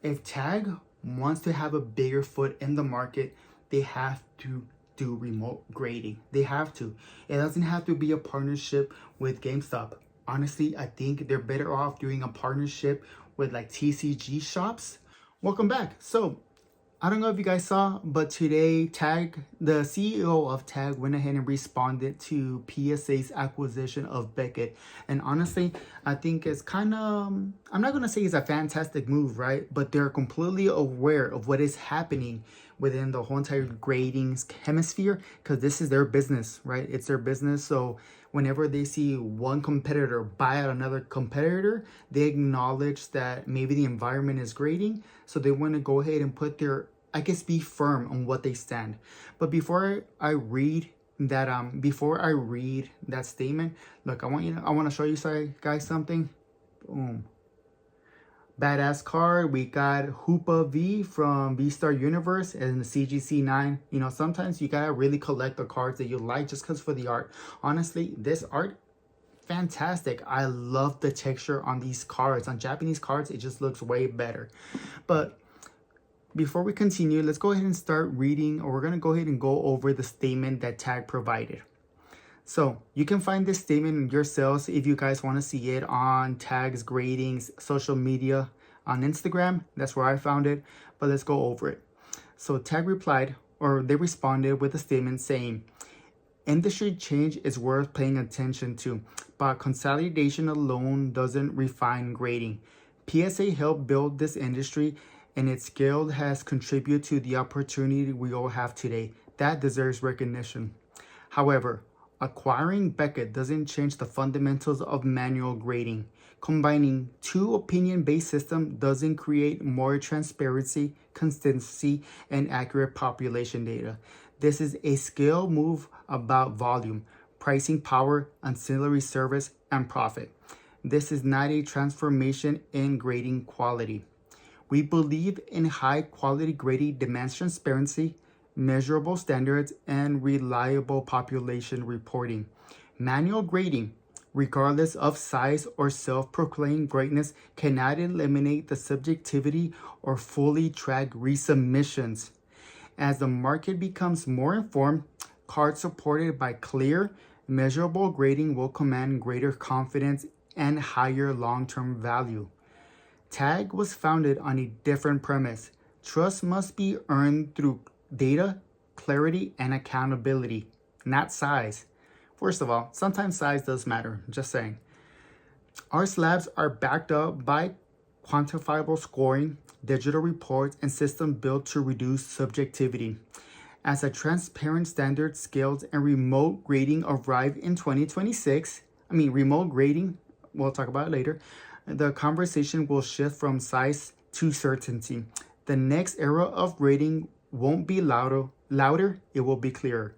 If Tag wants to have a bigger foot in the market, they have to do remote grading. They have to. It doesn't have to be a partnership with GameStop. Honestly, I think they're better off doing a partnership with like TCG shops. Welcome back. So I don't know if you guys saw, but today the CEO of Tag went ahead and responded to PSA's acquisition of Beckett. And honestly, I think it's kind of, I'm not going to say it's a fantastic move, right? But they're completely aware of what is happening within the whole entire grading hemisphere, because this is their business, right? It's their business. So whenever they see one competitor buy out another competitor, they acknowledge that maybe the environment is grading. So they want to go ahead and put their, I guess, be firm on what they stand. But before I read that statement, look, I want to show you guys something. Boom. Badass card. We got Hoopa V from V-Star Universe and the CGC 9. You know, sometimes you gotta really collect the cards that you like just because for the art. Honestly, this art, fantastic. I love the texture on these cards. On Japanese cards, it just looks way better. But before we continue, let's go ahead and start reading, or we're gonna go ahead and go over the statement that Tag provided. So you can find this statement yourselves if you guys want to see it on Tag's gradings, social media, on Instagram. That's where I found it. But let's go over it. So Tag replied, or they responded with a statement saying, industry change is worth paying attention to, but consolidation alone doesn't refine grading. PSA helped build this industry, and its scale has contributed to the opportunity we all have today. That deserves recognition. However, acquiring Beckett doesn't change the fundamentals of manual grading. Combining two opinion-based systems doesn't create more transparency, consistency, and accurate population data. This is a scale move about volume, pricing power, ancillary service, and profit. This is not a transformation in grading quality. We believe in high-quality grading demands transparency, measurable standards, and reliable population reporting. Manual grading, regardless of size or self-proclaimed greatness, cannot eliminate the subjectivity or fully track resubmissions. As the market becomes more informed, cards supported by clear, measurable grading will command greater confidence and higher long-term value. Tag was founded on a different premise. Trust must be earned through data, clarity, and accountability, not size. First of all, sometimes size does matter, just saying. Our slabs are backed up by quantifiable scoring, digital reports, and systems built to reduce subjectivity. As a transparent standard scales and remote grading arrive in 2026, remote grading, we'll talk about it later, the conversation will shift from size to certainty. The next era of grading won't be louder, it will be clearer.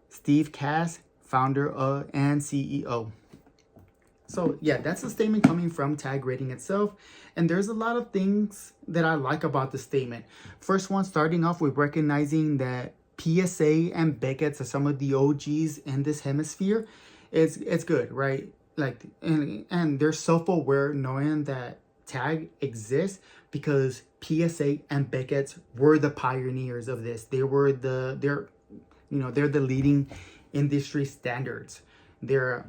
Steve Cass, founder and CEO. So yeah, that's a statement coming from Tag Rating itself. And there's a lot of things that I like about the statement. First one, starting off with recognizing that PSA and Beckett are some of the OGs in this hemisphere. It's good, right? Like, and they're self-aware knowing that Tag exists because PSA and Beckett were the pioneers of this. They're the leading industry standards. They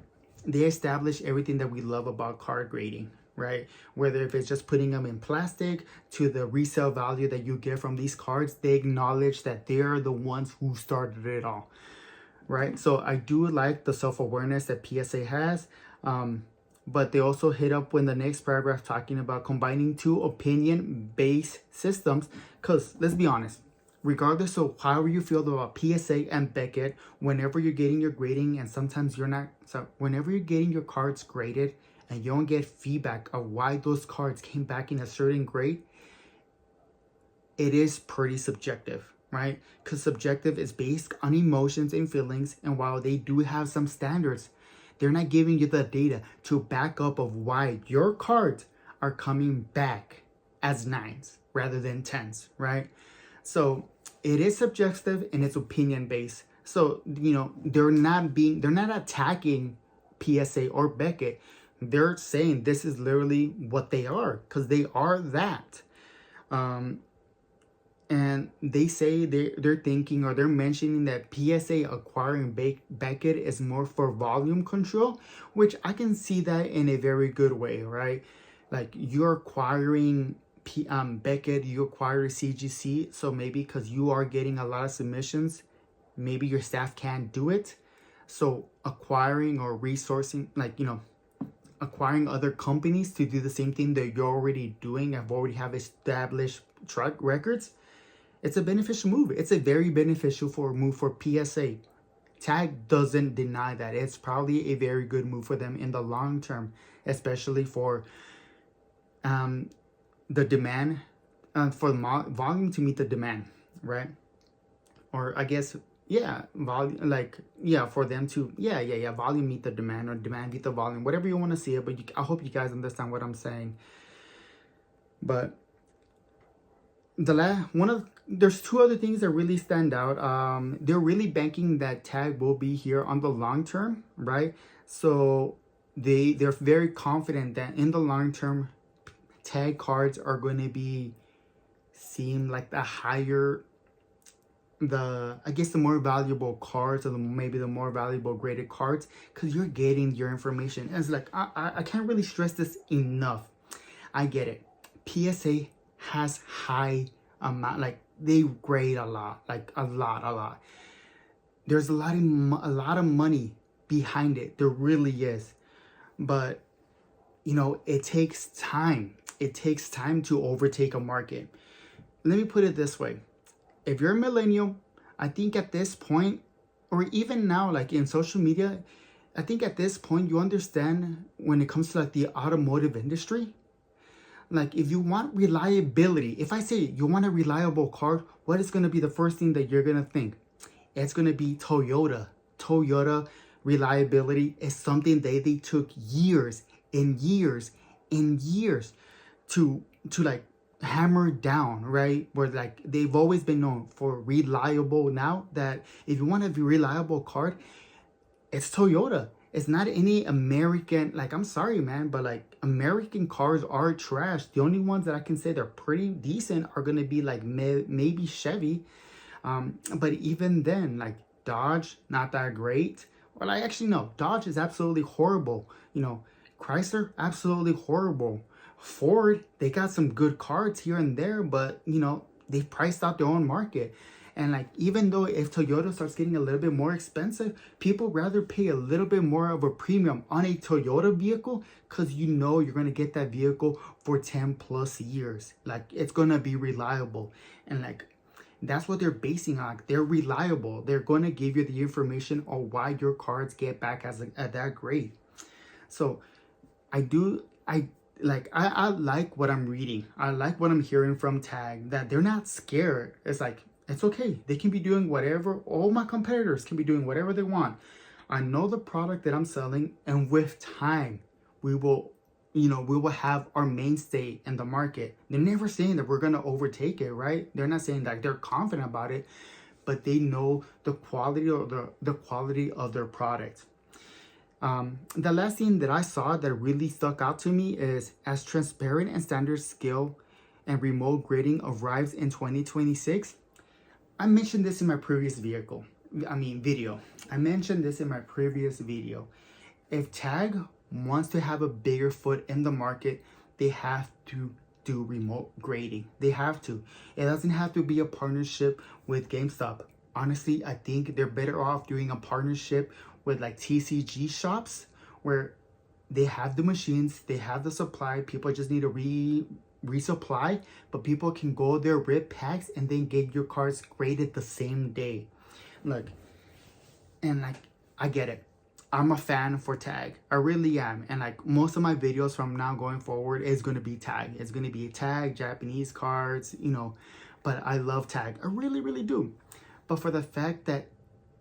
establish everything that we love about card grading, right? Whether if it's just putting them in plastic to the resale value that you get from these cards, they acknowledge that they're the ones who started it all, right? So I do like the self-awareness that PSA has. But they also hit up when the next paragraph talking about combining two opinion-based systems. Because let's be honest, regardless of how you feel about PSA and Beckett, whenever you're getting your grading and sometimes you're not, so whenever you're getting your cards graded and you don't get feedback of why those cards came back in a certain grade, it is pretty subjective, right? Because subjective is based on emotions and feelings, and while they do have some standards, they're not giving you the data to back up of why your cards are coming back as 9s rather than 10s, right? So it is subjective and it's opinion based. So, they're not attacking PSA or Beckett. They're saying this is literally what they are, because they are that. Um, and they say they're thinking, or they're mentioning, that PSA acquiring Beckett is more for volume control, which I can see that in a very good way, right? Like, you're acquiring Beckett, you acquire CGC, so maybe because you are getting a lot of submissions, maybe your staff can't do it. So acquiring or resourcing, like, acquiring other companies to do the same thing that you're already doing, and already have established track records, it's a beneficial move. It's a very beneficial move for PSA. Tag doesn't deny that. It's probably a very good move for them in the long term, especially for the demand, for volume to meet the demand, right? Or I guess, yeah, volume, like, yeah, for them to, volume meet the demand, or demand meet the volume, whatever you want to see it. But I hope you guys understand what I'm saying. But there's two other things that really stand out. They're really banking that tag will be here on the long term, right? So they're very confident that in the long term, tag cards are going to seem like the higher, I guess the more valuable cards, or maybe the more valuable graded cards, because you're getting your information. And it's like, I can't really stress this enough. I get it. PSA has high amount, like, they grade a lot, like a lot. There's a lot of money behind it. There really is. But it takes time. It takes time to overtake a market. Let me put it this way. If you're a millennial, I think at this point, or even now, like in social media, I think at this point you understand, when it comes to like the automotive industry, like, if you want reliability, if I say you want a reliable car, what is going to be the first thing that you're going to think? It's going to be Toyota. Toyota reliability is something they took years and years and years to like hammer down, right? Where like they've always been known for reliable. Now that if you want a reliable car, it's Toyota. It's not any American, like, I'm sorry, man, but like, American cars are trash. The only ones that I can say they're pretty decent are going to be like maybe Chevy. But even then, like, Dodge, not that great. Well, I actually, no, Dodge is absolutely horrible. Chrysler, absolutely horrible. Ford, they got some good cars here and there, but they've priced out their own market. And like, even though if Toyota starts getting a little bit more expensive, people rather pay a little bit more of a premium on a Toyota vehicle, because you're going to get that vehicle for 10 plus years. Like, it's going to be reliable. And like, that's what they're basing on. They're reliable. They're going to give you the information on why your cards get back at that grade. So I like what I'm reading. I like what I'm hearing from Tag, that they're not scared. It's like, it's okay. They can be doing whatever. All my competitors can be doing whatever they want. I know the product that I'm selling, and with time, we will have our mainstay in the market. They're never saying that we're going to overtake it, right? They're not saying that they're confident about it, but they know the quality of their product. The last thing that I saw that really stuck out to me is, as transparent and standard scale and remote grading arrives in 2026. I mentioned this in my previous video. I mentioned this in my previous video. If Tag wants to have a bigger foot in the market, they have to do remote grading. They have to. It doesn't have to be a partnership with GameStop. Honestly, I think they're better off doing a partnership with like TCG shops, where they have the machines, they have the supply, people just need to resupply, but people can go there, rip packs, and then get your cards graded the same day. Look, and like, I get it. I'm a fan for Tag. I really am. And like, most of my videos from now going forward is going to be Tag. It's going to be Tag, Japanese cards, but I love Tag. I really, really do. But for the fact that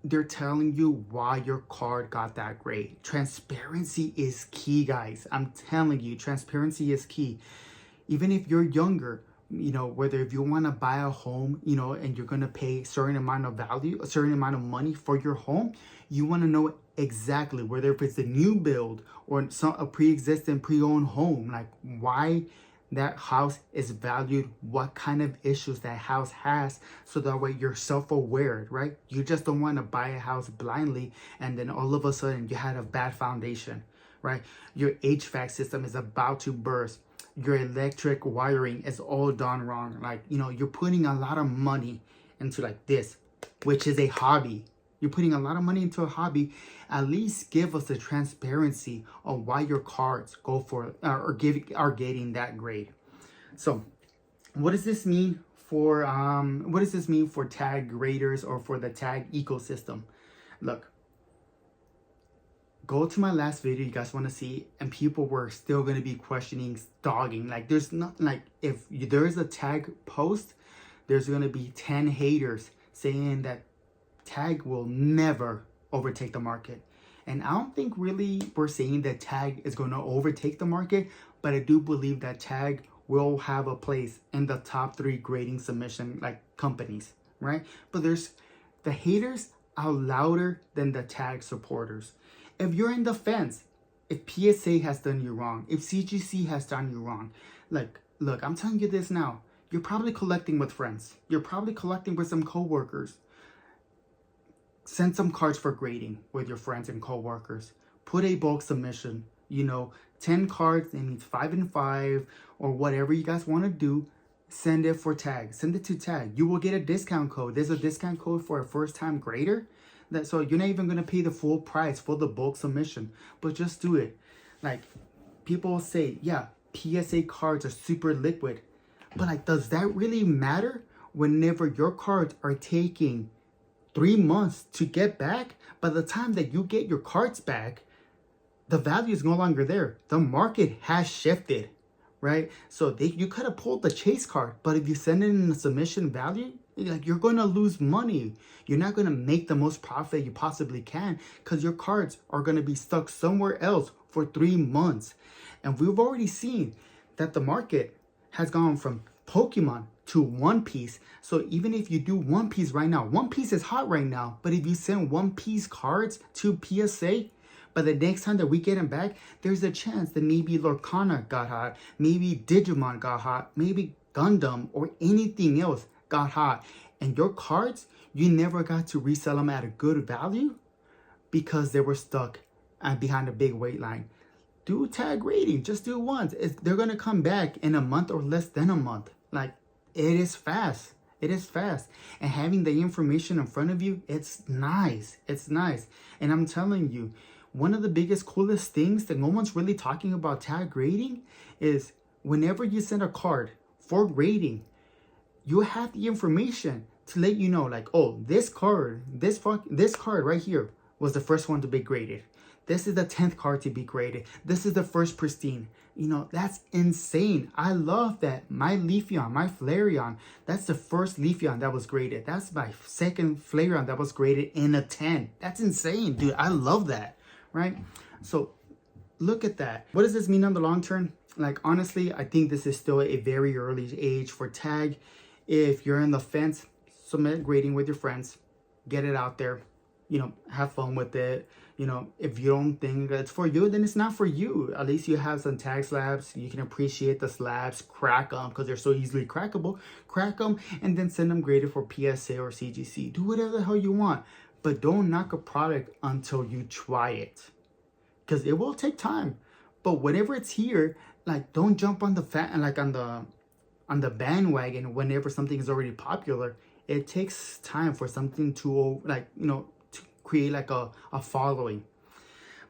they're telling you why your card got that grade. Transparency is key, guys. I'm telling you, transparency is key. Even if you're younger, whether if you want to buy a home, and you're going to pay a certain amount of value, a certain amount of money for your home, you want to know exactly whether if it's a new build or a pre-existing pre-owned home, like why that house is valued, what kind of issues that house has, so that way you're self-aware, right? You just don't want to buy a house blindly and then all of a sudden you had a bad foundation, right? Your HVAC system is about to burst. Your electric wiring is all done wrong. Like, you know, you're putting a lot of money into like this, which is a hobby. You're putting a lot of money into a hobby. At least give us the transparency on why your cards go for are getting that grade. So, what does this mean for tag graders or for the tag ecosystem? Look, go to my last video you guys want to see, and people were still going to be questioning dogging. Like, there's not, like, if there is a tag post, there's going to be 10 haters saying that tag will never overtake the market. And I don't think really we're saying that tag is going to overtake the market, but I do believe that tag will have a place in the top 3 grading submission like companies, right? But there's the haters are louder than the tag supporters. If you're in the fence, if PSA has done you wrong, if CGC has done you wrong, like, look, I'm telling you this now. You're probably collecting with friends. You're probably collecting with some coworkers. Send some cards for grading with your friends and coworkers. Put a bulk submission. You know, 10 cards, that means 5 and 5, or whatever you guys want to do. Send it for tag. Send it to tag. You will get a discount code. There's a discount code for a first-time grader. So you're not even going to pay the full price for the bulk submission. But just do it. Like, people say, yeah, PSA cards are super liquid. But, like, does that really matter whenever your cards are taking 3 months to get back? By the time that you get your cards back, the value is no longer there. The market has shifted, right? So you could have pulled the chase card, but if you send it in the submission value, like, you're going to lose money. You're not going to make the most profit you possibly can because your cards are going to be stuck somewhere else for 3 months. And we've already seen that the market has gone from Pokemon to One Piece. So even if you do One Piece right now, One Piece is hot right now, but if you send One Piece cards to PSA, by the next time that we get them back, there's a chance that maybe Lorcana got hot, maybe Digimon got hot, maybe Gundam or anything else got hot. And your cards, you never got to resell them at a good value because they were stuck behind a big wait line. Do tag rating, just do it once. They're going to come back in a month or less than a month. Like, it is fast. It is fast. And having the information in front of you, it's nice. It's nice. And I'm telling you, one of the biggest, coolest things that no one's really talking about tag grading is whenever you send a card for grading, you have the information to let you know, like, oh, this card right here was the first one to be graded. This is the 10th card to be graded. This is the first pristine. You know, that's insane. I love that. My Leafeon, my Flareon, that's the first Leafeon that was graded. That's my second Flareon that was graded in a 10. That's insane, dude. I love that, right? So look at that. What does this mean on the long term? Like, honestly, I think this is still a very early age for tag. If you're in the fence, submit grading with your friends. Get it out there. You know, have fun with it. You know, if you don't think it's for you, then it's not for you. At least you have some tag slabs. You can appreciate the slabs, crack them because they're so easily crackable. Crack them and then send them graded for PSA or CGC. Do whatever the hell you want. But don't knock a product until you try it. Because it will take time. But whenever it's here, like, don't jump on the on the bandwagon whenever something is already popular. It takes time for something to, like, you know, to create like a following.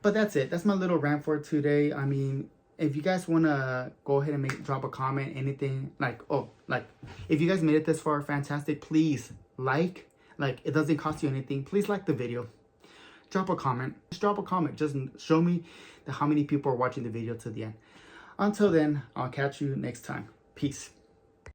But that's it. That's my little rant for today. I mean, if you guys want to go ahead and drop a comment, anything, like, if you guys made it this far, fantastic. Please like, it doesn't cost you anything. Please like the video. Drop a comment. Just drop a comment. Just show me how many people are watching the video to the end. Until then, I'll catch you next time. Peace.